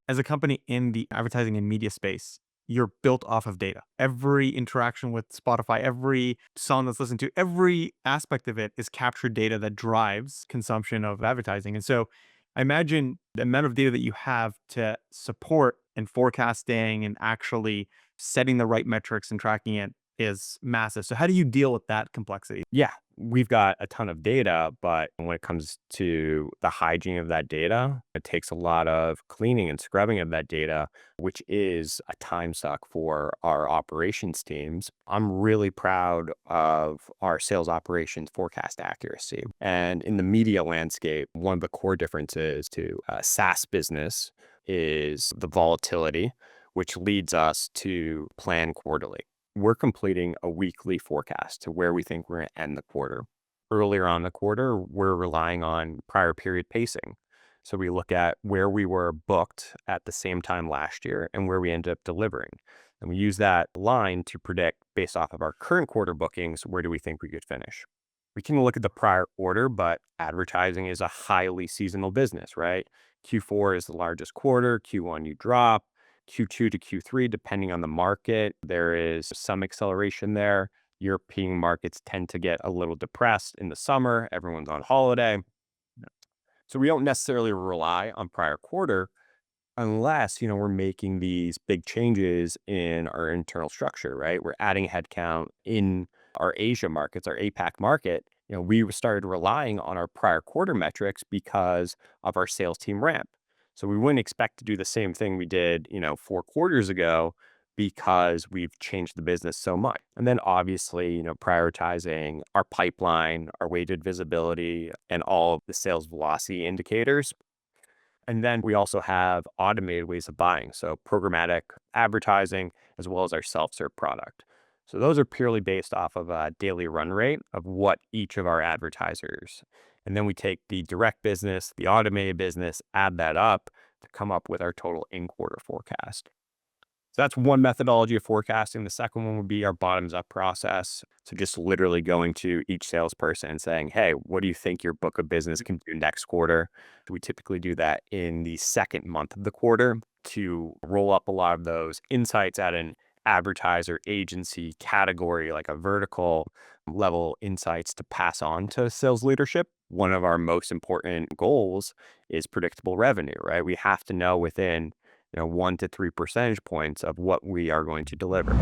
as a company in the advertising and media space, you're built off of data. Every interaction with Spotify, every song that's listened to, every aspect of it is captured data that drives consumption of advertising. And so I imagine the amount of data that you have to support and forecasting and actually setting the right metrics and tracking it is massive. So how do you deal with that complexity? Yeah, we've got a ton of data, but when it comes to the hygiene of that data, it takes a lot of cleaning and scrubbing of that data, which is a time suck for our operations teams. I'm really proud of our sales operations forecast accuracy. And in the media landscape, one of the core differences to a SaaS business is the volatility, which leads us to plan quarterly. We're completing a weekly forecast to where we think we're going to end the quarter. Earlier on the quarter, we're relying on prior period pacing. So we look at where we were booked at the same time last year and where we ended up delivering. And we use that line to predict based off of our current quarter bookings, where do we think we could finish? We can look at the prior quarter, but advertising is a highly seasonal business, right? Q4 is the largest quarter, Q1 you drop, Q2 to Q3, depending on the market, there is some acceleration there. European markets tend to get a little depressed in the summer. Everyone's on holiday. So we don't necessarily rely on prior quarter unless, we're making these big changes in our internal structure, right? We're adding headcount in our Asia markets, our APAC market. We started relying on our prior quarter metrics because of our sales team ramp. So we wouldn't expect to do the same thing we did, 4 quarters ago because we've changed the business so much. And then obviously, prioritizing our pipeline, our weighted visibility, and all of the sales velocity indicators. And then we also have automated ways of buying. So programmatic advertising, as well as our self-serve product. So those are purely based off of a daily run rate of what each of our advertisers. And then we take the direct business, the automated business, add that up to come up with our total in-quarter forecast. So that's one methodology of forecasting. The second one would be our bottoms up process. So just literally going to each salesperson and saying, hey, what do you think your book of business can do next quarter? We typically do that in the second month of the quarter to roll up a lot of those insights at an advertiser agency category, like a vertical level insights to pass on to sales leadership. One of our most important goals is predictable revenue, right? We have to know within 1 to 3 percentage points of what we are going to deliver.